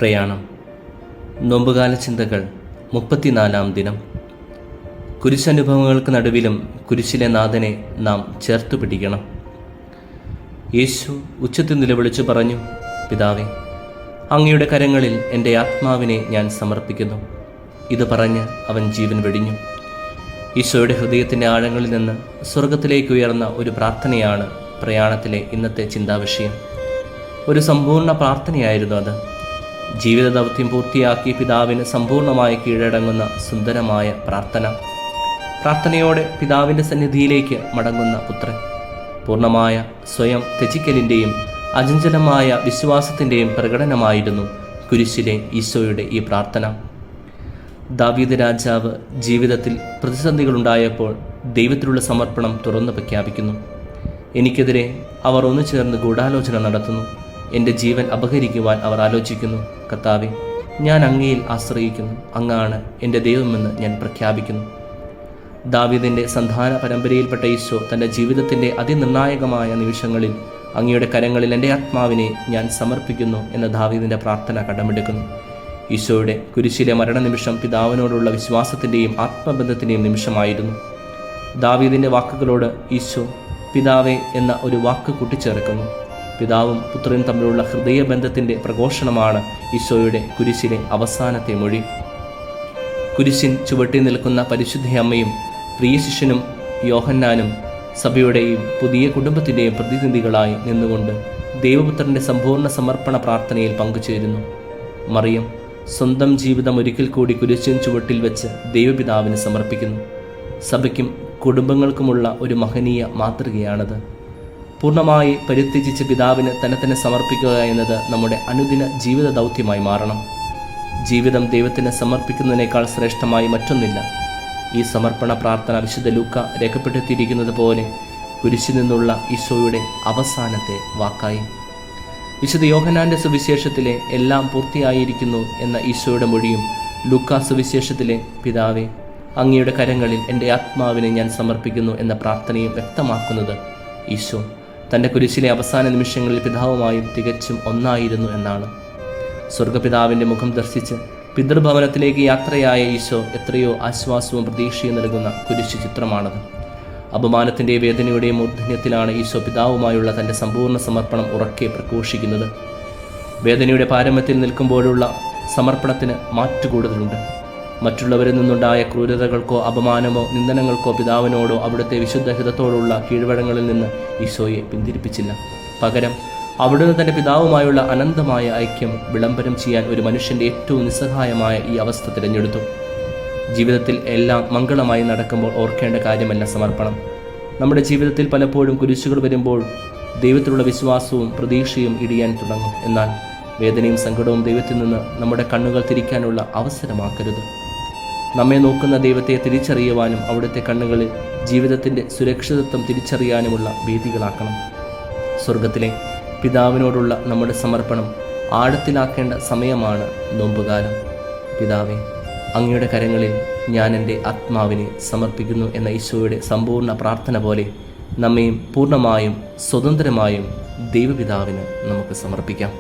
പ്രയാണം. നോമ്പുകാല ചിന്തകൾ. 34-ാം ദിനം. കുരിശനുഭവങ്ങൾക്ക് നടുവിലും കുരിശിലെ നാഥനെ നാം ചേർത്തു പിടിക്കണം. യേശു ഉച്ചത്തിൽ നിലവിളിച്ചു പറഞ്ഞു, പിതാവേ, അങ്ങയുടെ കരങ്ങളിൽ എൻ്റെ ആത്മാവിനെ ഞാൻ സമർപ്പിക്കുന്നു. ഇത് പറഞ്ഞ് അവൻ ജീവൻ വെടിഞ്ഞു. ഈശോയുടെ ഹൃദയത്തിൻ്റെ ആഴങ്ങളിൽ നിന്ന് സ്വർഗത്തിലേക്ക് ഉയർന്ന ഒരു പ്രാർത്ഥനയാണ് പ്രയാണത്തിലെ ഇന്നത്തെ ചിന്താവിഷയം. ഒരു സമ്പൂർണ്ണ പ്രാർത്ഥനയായിരുന്നു അത്. ജീവിത ദൗത്യം പൂർത്തിയാക്കി പിതാവിന് സമ്പൂർണ്ണമായി കീഴടങ്ങുന്ന സുന്ദരമായ പ്രാർത്ഥന. പ്രാർത്ഥനയോടെ പിതാവിൻ്റെ സന്നിധിയിലേക്ക് മടങ്ങുന്ന പുത്രൻ. പൂർണ്ണമായ സ്വയം ത്യജിക്കലിൻ്റെയും അചഞ്ചലമായ വിശ്വാസത്തിൻ്റെയും പ്രകടനമായിരുന്നു കുരിശിലെ ഈശോയുടെ ഈ പ്രാർത്ഥന. ദാവീദ് രാജാവ് ജീവിതത്തിൽ പ്രതിസന്ധികളുണ്ടായപ്പോൾ ദൈവത്തിലുള്ള സമർപ്പണം തുറന്നു പ്രഖ്യാപിക്കുന്നു. എനിക്കെതിരെ അവർ ഒന്നു ചേർന്ന് ഗൂഢാലോചന നടത്തുന്നു. എൻ്റെ ജീവൻ അപഹരിക്കുവാൻ അവർ ആലോചിക്കുന്നു. കർത്താവേ, ഞാൻ അങ്ങയിൽ ആശ്രയിക്കുന്നു. അങ്ങാണ് എൻ്റെ ദൈവമെന്ന് ഞാൻ പ്രഖ്യാപിക്കുന്നു. ദാവീദിൻ്റെ സന്താന പരമ്പരയിൽപ്പെട്ട ഈശോ തൻ്റെ ജീവിതത്തിൻ്റെ അതിനിർണായകമായ നിമിഷങ്ങളിൽ അങ്ങയുടെ കരങ്ങളിൽ എൻ്റെ ആത്മാവിനെ ഞാൻ സമർപ്പിക്കുന്നു എന്ന ദാവീദിൻ്റെ പ്രാർത്ഥന കടമെടുക്കുന്നു. ഈശോയുടെ കുരിശിലെ മരണനിമിഷം പിതാവിനോടുള്ള വിശ്വാസത്തിൻ്റെയും ആത്മബന്ധത്തിൻ്റെയും നിമിഷമായിരുന്നു. ദാവീദിൻ്റെ വാക്കുകളോട് ഈശോ പിതാവേ എന്ന ഒരു വാക്ക് കൂട്ടിച്ചേർക്കുന്നു. പിതാവും പുത്രനും തമ്മിലുള്ള ഹൃദയബന്ധത്തിൻ്റെ പ്രഘോഷണമാണ് ഈശോയുടെ കുരിശിലെ അവസാനത്തെ മൊഴി. കുരിശിൻ ചുവട്ടി നിൽക്കുന്ന പരിശുദ്ധ അമ്മയും പ്രിയ ശിഷ്യനും യോഹന്നാനും സഭയുടെയും പുതിയ കുടുംബത്തിൻ്റെയും പ്രതിനിധികളായി നിന്നുകൊണ്ട് ദൈവപുത്രൻ്റെ സമ്പൂർണ്ണ സമർപ്പണ പ്രാർത്ഥനയിൽ പങ്കുചേരുന്നു. മറിയം സ്വന്തം ജീവിതം ഒരിക്കൽ കൂടി കുരിശിൻ ചുവട്ടിൽ വെച്ച് ദൈവപിതാവിന് സമർപ്പിക്കുന്നു. സഭയ്ക്കും കുടുംബങ്ങൾക്കുമുള്ള ഒരു മഹനീയ മാതൃകയാണത്. പൂർണ്ണമായി പരിത്യജിച്ച് പിതാവിന് തന്നെ സമർപ്പിക്കുക എന്നത് നമ്മുടെ അനുദിന ജീവിത ദൗത്യമായി മാറണം. ജീവിതം ദൈവത്തിന് സമർപ്പിക്കുന്നതിനേക്കാൾ ശ്രേഷ്ഠമായി മറ്റൊന്നില്ല. ഈ സമർപ്പണ പ്രാർത്ഥന വിശുദ്ധ ലൂക്ക രേഖപ്പെടുത്തിയിരിക്കുന്നത് പോലെ കുരിശിൽ നിന്നുള്ള ഈശോയുടെ അവസാനത്തെ വാക്കായി. വിശുദ്ധ യോഹന്നാൻ്റെ സുവിശേഷത്തിലെ എല്ലാം പൂർത്തിയായിരിക്കുന്നു എന്ന ഈശോയുടെ മൊഴിയും ലൂക്കാ സുവിശേഷത്തിലെ പിതാവേ, അങ്ങയുടെ കരങ്ങളിൽ എൻ്റെ ആത്മാവിനെ ഞാൻ സമർപ്പിക്കുന്നു എന്ന പ്രാർത്ഥനയും വ്യക്തമാക്കുന്നത് ഈശോ തൻ്റെ കുരിശിലെ അവസാന നിമിഷങ്ങളിൽ പിതാവുമായും തികച്ചും ഒന്നായിരുന്നു എന്നാണ്. സ്വർഗപിതാവിൻ്റെ മുഖം ദർശിച്ച് പിതൃഭവനത്തിലേക്ക് യാത്രയായ ഈശോ എത്രയോ ആശ്വാസവും പ്രതീക്ഷയും നൽകുന്ന കുരിശ് ചിത്രമാണത്. അപമാനത്തിൻ്റെയും വേദനയുടെയും മൂർധന്യത്തിലാണ് ഈശോ പിതാവുമായുള്ള തൻ്റെ സമ്പൂർണ്ണ സമർപ്പണം ഉറക്കെ പ്രഘോഷിക്കുന്നത്. വേദനയുടെ പാരമ്യത്തിൽ നിൽക്കുമ്പോഴുള്ള സമർപ്പണത്തിന് മാറ്റുകൂടുതലുണ്ട്. മറ്റുള്ളവരിൽ നിന്നുണ്ടായ ക്രൂരതകൾക്കോ അപമാനമോ നിന്ദനങ്ങൾക്കോ പിതാവിനോടോ അവിടുത്തെ വിശുദ്ധഹിതത്തോടുള്ള കീഴ്വഴങ്ങളിൽ നിന്ന് ഈശോയെ പിന്തിരിപ്പിച്ചില്ല. പകരം അവിടുന്ന് തൻ്റെ പിതാവുമായുള്ള അനന്തമായ ഐക്യം വിളംബരം ചെയ്യാൻ ഒരു മനുഷ്യൻ്റെ ഏറ്റവും നിസ്സഹായമായ ഈ അവസ്ഥ തിരഞ്ഞെടുത്തു. ജീവിതത്തിൽ എല്ലാം മംഗളമായി നടക്കുമ്പോൾ ഓർക്കേണ്ട കാര്യമല്ല സമർപ്പണം. നമ്മുടെ ജീവിതത്തിൽ പലപ്പോഴും കുരിശുകൾ വരുമ്പോൾ ദൈവത്തിലുള്ള വിശ്വാസവും പ്രതീക്ഷയും ഇടിയാൻ തുടങ്ങും. എന്നാൽ വേദനയും സങ്കടവും ദൈവത്തിൽ നിന്ന് നമ്മുടെ കണ്ണുകൾ തിരിക്കാനുള്ള അവസരമാക്കരുത്. നമ്മെ നോക്കുന്ന ദൈവത്തെ തിരിച്ചറിയുവാനും അവിടുത്തെ കണ്ണുകളിൽ ജീവിതത്തിൻ്റെ സുരക്ഷിതത്വം തിരിച്ചറിയാനുമുള്ള വേദികളാക്കണം. സ്വർഗത്തിലെ പിതാവിനോടുള്ള നമ്മുടെ സമർപ്പണം ആഴത്തിലാക്കേണ്ട സമയമാണ് നോമ്പുകാലം. പിതാവേ, അങ്ങയുടെ കരങ്ങളിൽ ഞാൻ എൻ്റെ ആത്മാവിനെ സമർപ്പിക്കുന്നു എന്ന ഈശോയുടെ സമ്പൂർണ്ണ പ്രാർത്ഥന പോലെ നമ്മെയും പൂർണ്ണമായും സ്വതന്ത്രമായും ദൈവപിതാവിന് നമുക്ക് സമർപ്പിക്കാം.